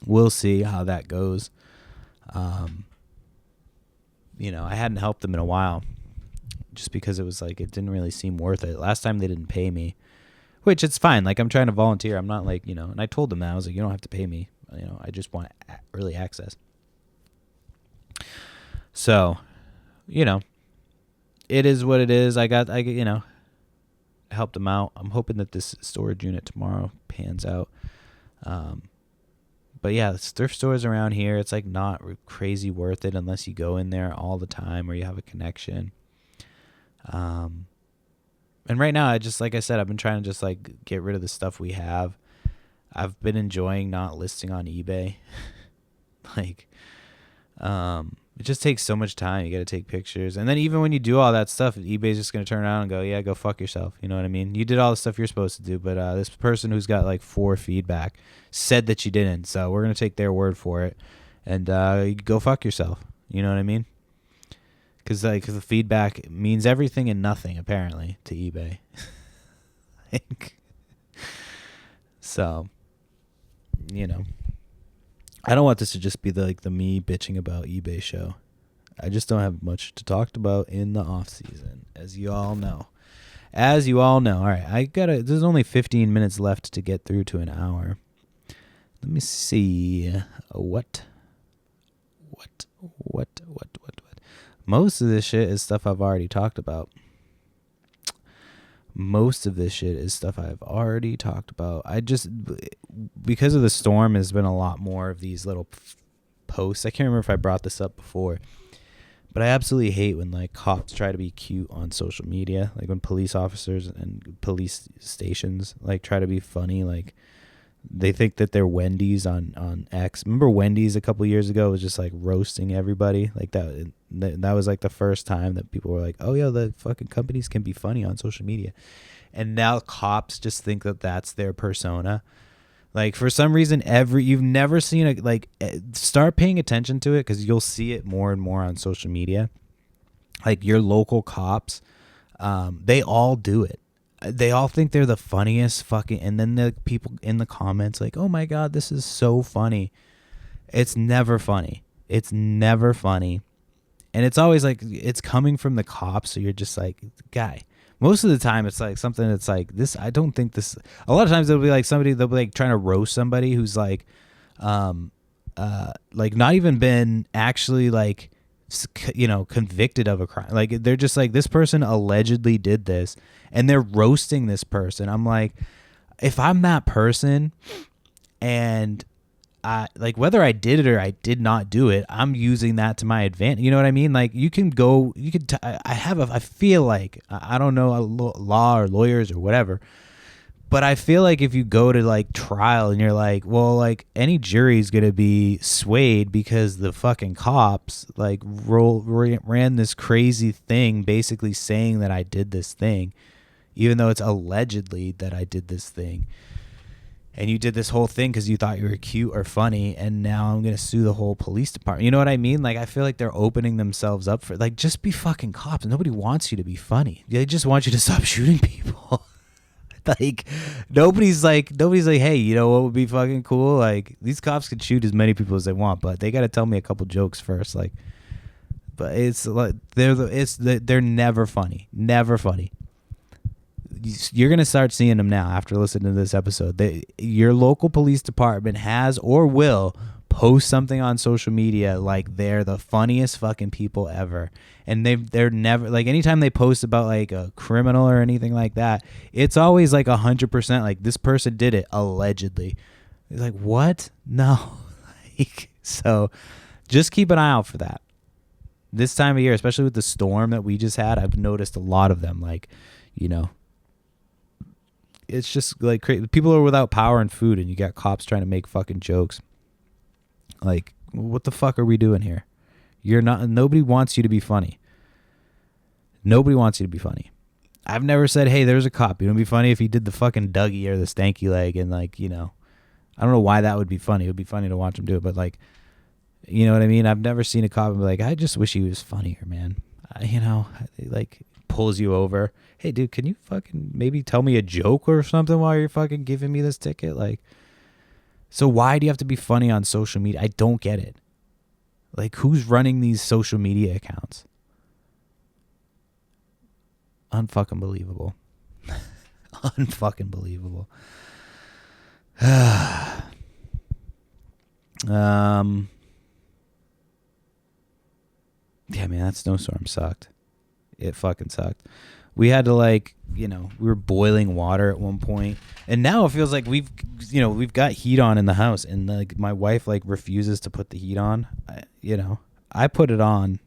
we'll see how that goes. I hadn't helped them in a while just because it was like, it didn't really seem worth it. Last time they didn't pay me, which it's fine. Like, I'm trying to volunteer. I'm not like, and I told them that. I was like, you don't have to pay me. I just want early access. So, it is what it is. I helped them out. I'm hoping that this storage unit tomorrow pans out. But yeah, the thrift stores around here, it's like not crazy worth it unless you go in there all the time or you have a connection. And right now, like I said, I've been trying to just like get rid of the stuff we have. I've been enjoying not listing on eBay. Like, it just takes so much time. You got to take pictures. And then even when you do all that stuff, eBay's just going to turn around and go, yeah, go fuck yourself. You know what I mean? You did all the stuff you're supposed to do, but this person who's got like 4 feedback said that you didn't. So we're going to take their word for it and go fuck yourself. You know what I mean? Because the feedback means everything and nothing, apparently, to eBay. So, I don't want this to just be the me bitching about eBay show. I just don't have much to talk about in the off season, as you all know. All right, there's only 15 minutes left to get through to an hour. Let me see. What? Most of this shit is stuff I've already talked about. I just, because of the storm, there's been a lot more of these little posts. I can't remember if I brought this up before, but I absolutely hate when like cops try to be cute on social media. Like when police officers and police stations like try to be funny. Like they think that they're Wendy's on X. Remember Wendy's a couple years ago was just like roasting everybody like that. That was like the first time that people were like, oh yeah, the fucking companies can be funny on social media. And now cops just think that that's their persona. Like for some reason, you've never seen start paying attention to it because you'll see it more and more on social media. Like your local cops, they all do it. They all think they're the funniest fucking, and then the people in the comments like, oh my God, this is so funny. It's never funny. And it's always like, it's coming from the cops. So you're just like, guy, most of the time it's like something that's like this. I don't think this, a lot of times they'll be like they'll be like trying to roast somebody who's like not even been actually like, convicted of a crime. Like they're just like, this person allegedly did this and they're roasting this person. I'm like, if I'm that person and I like whether I did it or I did not do it, I'm using that to my advantage. You know what I mean? Like I feel like, I don't know law or lawyers or whatever, but I feel like if you go to like trial and you're like, well, like any jury's going to be swayed because the fucking cops like ran this crazy thing basically saying that I did this thing, even though it's allegedly that I did this thing. And you did this whole thing because you thought you were cute or funny, and now I'm going to sue the whole police department. You know what I mean? Like, I feel like they're opening themselves up for, like, just be fucking cops. Nobody wants you to be funny. They just want you to stop shooting people. Like, nobody's like, hey, you know what would be fucking cool? Like, these cops can shoot as many people as they want, but they got to tell me a couple jokes first. Like, but it's like, they're never funny. Never funny. You're going to start seeing them now after listening to this episode. Your local police department has or will post something on social media like they're the funniest fucking people ever. And they're never, like, anytime they post about like a criminal or anything like that, it's always like 100% like this person did it allegedly. It's like, what? No. Like, so just keep an eye out for that. This time of year, especially with the storm that we just had, I've noticed a lot of them, like, it's just like crazy. People are without power and food, and you got cops trying to make fucking jokes. Like, what the fuck are we doing here? Nobody wants you to be funny. Nobody wants you to be funny. I've never said, hey, there's a cop. You know, it'd be funny if he did the fucking Dougie or the stanky leg, and like, I don't know why that would be funny. It would be funny to watch him do it, but like, you know what I mean? I've never seen a cop and be like, I just wish he was funnier, man. Like, pulls you over. Hey, dude, can you fucking maybe tell me a joke or something while you're fucking giving me this ticket? Like, So why do you have to be funny on social media? I don't get it. Like, who's running these social media accounts? Unfucking believable. Unfucking believable. Yeah, man, that snowstorm sucked. It fucking sucked. We had to we were boiling water at one point, and now it feels like we've got heat on in the house, and like my wife refuses to put the heat on. I put it on,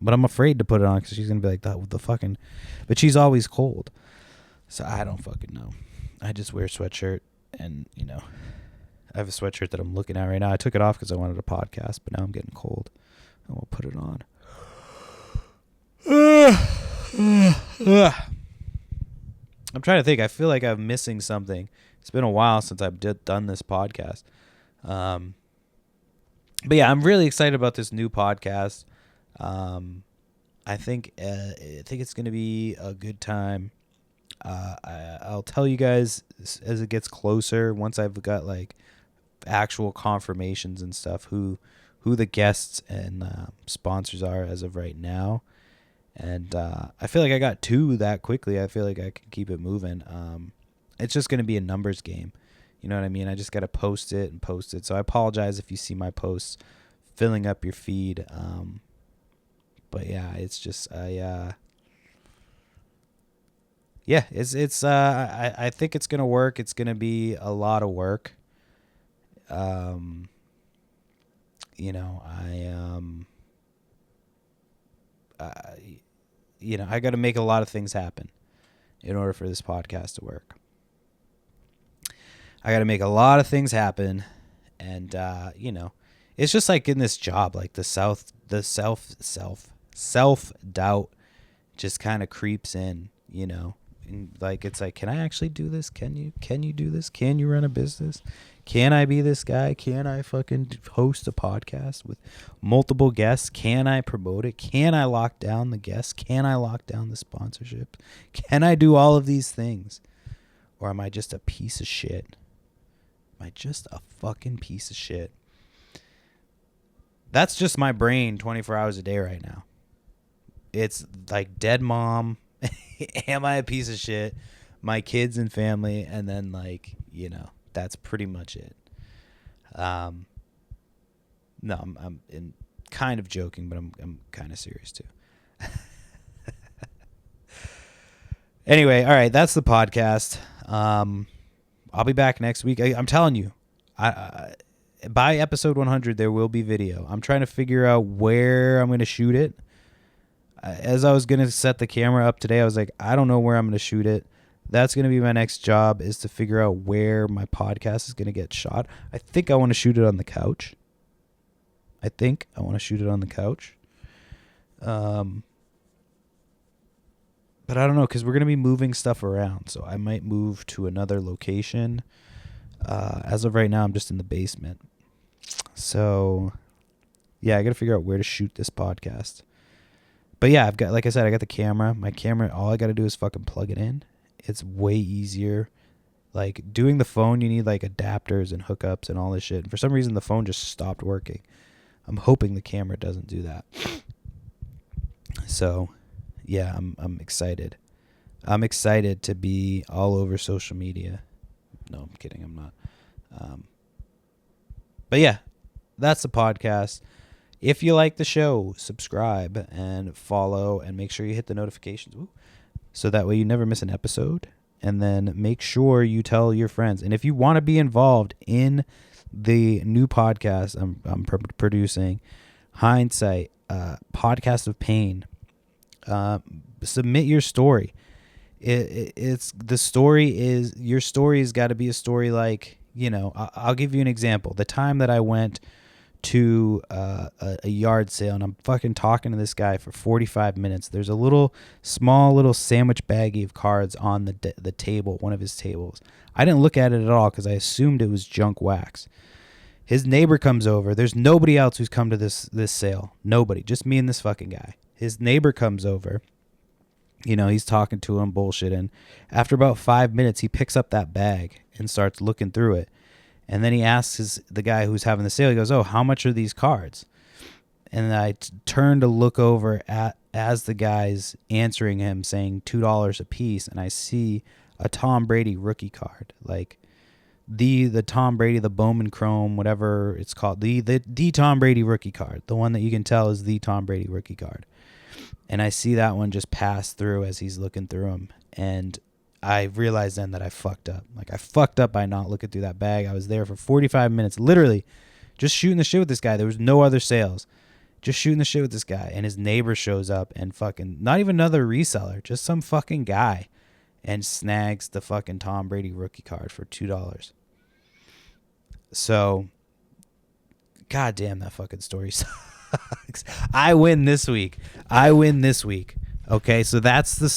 but I'm afraid to put it on because she's gonna be like the fucking. But she's always cold, so I don't fucking know. I just wear a sweatshirt, and I have a sweatshirt that I'm looking at right now. I took it off because I wanted a podcast, but now I'm getting cold. I won't put it on. I'm trying to think. I feel like I'm missing something. It's been a while since I've done this podcast. But yeah, I'm really excited about this new podcast. I think it's going to be a good time. I'll tell you guys as it gets closer, once I've got actual confirmations and stuff, who the guests and sponsors are as of right now. And I feel like I got 2 that quickly. I feel like I can keep it moving. It's just going to be a numbers game. You know what I mean? I just got to post it. So I apologize if you see my posts filling up your feed. But yeah, it's just I think it's going to work. It's going to be a lot of work. I got to make a lot of things happen in order for this podcast to work. I got to make a lot of things happen. And, it's just like in this job, like the self-doubt just kind of creeps in, and it's like, can I actually do this? Can you do this? Can you run a business? Can I be this guy? Can I fucking host a podcast with multiple guests? Can I promote it? Can I lock down the guests? Can I lock down the sponsorship? Can I do all of these things? Or am I just a piece of shit? Am I just a fucking piece of shit? That's just my brain 24 hours a day right now. It's like dead mom. Am I a piece of shit? My kids and family, and then that's pretty much it. No, I'm kind of joking, but I'm kind of serious too. Anyway, all right, that's the podcast. I'll be back next week. I'm telling you, by episode 100 there will be video. I'm trying to figure out where I'm going to shoot it. As I was going to set the camera up today, I was like, I don't know where I'm going to shoot it. That's going to be my next job, is to figure out where my podcast is going to get shot. I think I want to shoot it on the couch. But I don't know, because we're going to be moving stuff around. So I might move to another location. As of right now, I'm just in the basement. So, yeah, I got to figure out where to shoot this podcast. But yeah, I got the camera. My camera, all I got to do is fucking plug it in. It's way easier. Like doing the phone, you need adapters and hookups and all this shit. And for some reason, the phone just stopped working. I'm hoping the camera doesn't do that. So, yeah, I'm excited. I'm excited to be all over social media. No, I'm kidding. I'm not. But yeah, that's the podcast. If you like the show, subscribe and follow, and make sure you hit the notifications. Ooh. So that way you never miss an episode. And then make sure you tell your friends. And if you want to be involved in the new podcast I'm producing, Hindsight, Podcast of Pain, submit your story. Your story's got to be a story I'll give you an example. The time that I went to a yard sale, and I'm fucking talking to this guy for 45 minutes. There's a small little sandwich baggie of cards on the table, one of his tables. I didn't look at it at all because I assumed it was junk wax. His neighbor comes over. There's nobody else who's come to this sale. Nobody, just me and this fucking guy. His neighbor comes over. He's talking to him, bullshitting. After about 5 minutes, he picks up that bag and starts looking through it. And then he asks the guy who's having the sale, he goes, "Oh, how much are these cards?" And I turn to look over as the guy's answering him, saying $2 a piece, and I see a Tom Brady rookie card, like the Tom Brady, the Bowman Chrome, whatever it's called, the Tom Brady rookie card, the one that you can tell is the Tom Brady rookie card. And I see that one just pass through as he's looking through them, and I realized then that I fucked up. Like, I fucked up by not looking through that bag. I was there for 45 minutes, literally just shooting the shit with this guy. There was no other sales. Just shooting the shit with this guy, and his neighbor shows up and fucking, not even another reseller, just some fucking guy, and snags the fucking Tom Brady rookie card for $2. So, goddamn, that fucking story sucks. I win this week. Okay, so that's the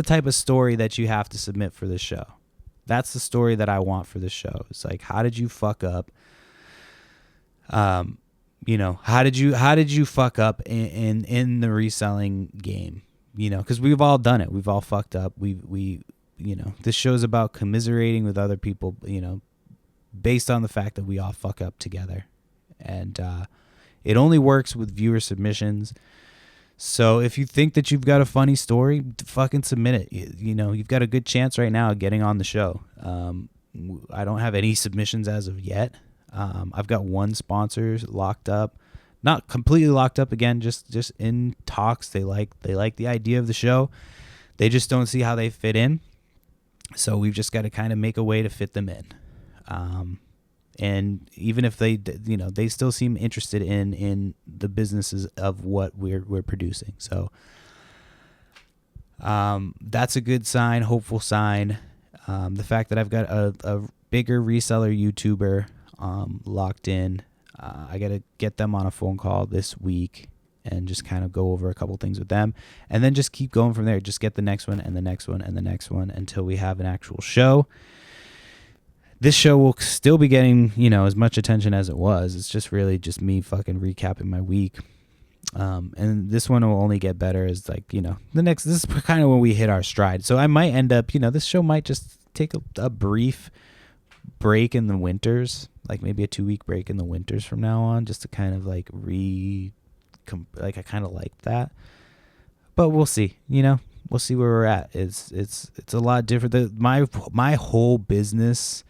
type of story that you have to submit for this show. That's the story that I want for this show. It's like, how did you fuck up? How did you fuck up in the reselling game? Because we've all done it. We've all fucked up. We this show's about commiserating with other people, based on the fact that we all fuck up together. And it only works with viewer submissions. So if you think that you've got a funny story, fucking submit it. You've got a good chance right now of getting on the show. I don't have any submissions as of yet. I've got one sponsor locked up, not completely locked up again, just in talks. They like the idea of the show. They just don't see how they fit in. So we've just got to kind of make a way to fit them in. And even if they still seem interested in the businesses of what we're producing. So, that's a good sign, hopeful sign. The fact that I've got a bigger reseller YouTuber, locked in. I got to get them on a phone call this week and just kind of go over a couple things with them, and then just keep going from there. Just get the next one and the next one and the next one until we have an actual show. This show will still be getting, as much attention as it was. It's just really just me fucking recapping my week. And this one will only get better as this is kind of when we hit our stride. So I might end up, this show might just take a brief break in the winters, like maybe a 2-week break in the winters from now on, just to kind of I kind of like that. But we'll see, we'll see where we're at. It's a lot different. My whole business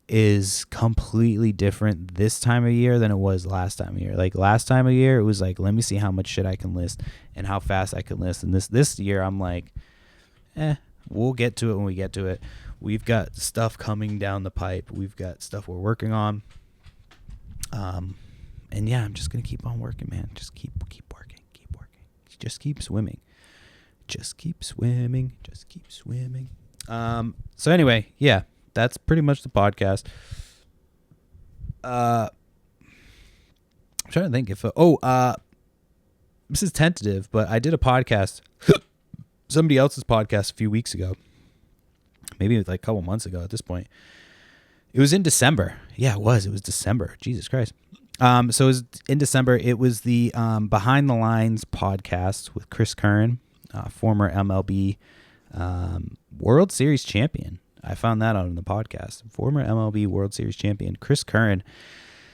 is completely different this time of year than it was last time of year. Like last time of year, it was like, let me see how much shit I can list and how fast I can list. And this year, I'm like, we'll get to it when we get to it. We've got stuff coming down the pipe. We've got stuff we're working on. And yeah, I'm just gonna keep on working, man. Just keep working. Just keep swimming. So anyway, yeah. That's pretty much the podcast. I'm trying to think if this is tentative, but I did a podcast, somebody else's podcast a few weeks ago, maybe like a couple months ago at this point. It was in December. Yeah, it was December. Jesus Christ. So it was in December. It was the Behind the Lines podcast with Chris Curran, former MLB World Series champion. I found that out on the podcast. Former MLB World Series champion Chris Curran,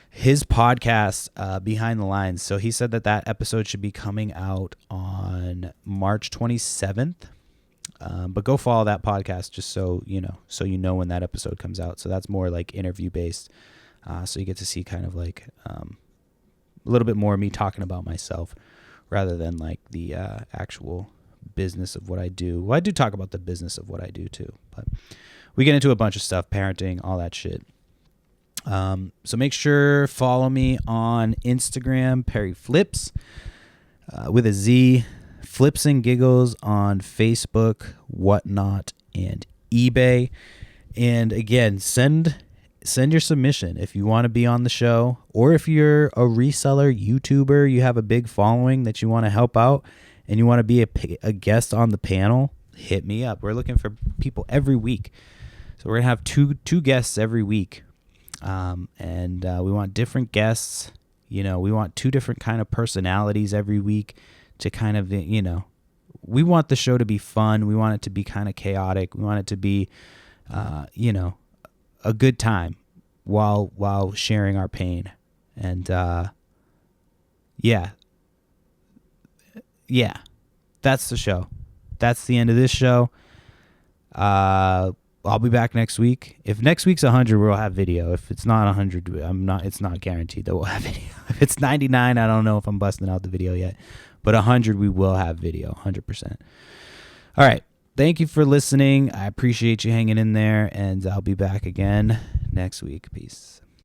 his podcast, Behind the Lines. So he said that episode should be coming out on March 27th. But go follow that podcast just so you know when that episode comes out. So that's more like interview based. So you get to see kind of like a little bit more of me talking about myself rather than like the actual business of what I do. Well, I do talk about the business of what I do too, but we get into a bunch of stuff, parenting, all that shit. So make sure follow me on Instagram, Perry Flips, with a Z, Flips and Giggles on Facebook, Whatnot, and eBay. And again, send your submission if you want to be on the show, or if you're a reseller, YouTuber, you have a big following that you want to help out and you want to be a guest on the panel, hit me up. We're looking for people every week. So we're going to have two guests every week. And we want different guests. We want 2 different kind of personalities every week to kind of, we want the show to be fun. We want it to be kind of chaotic. We want it to be, a a good time while sharing our pain. And yeah, that's the show. That's the end of this show. I'll be back next week. If next week's 100, we'll have video. If it's not 100, it's not guaranteed that we'll have video. If it's 99, I don't know if I'm busting out the video yet. But 100, we will have video, 100%. All right. Thank you for listening. I appreciate you hanging in there, and I'll be back again next week. Peace.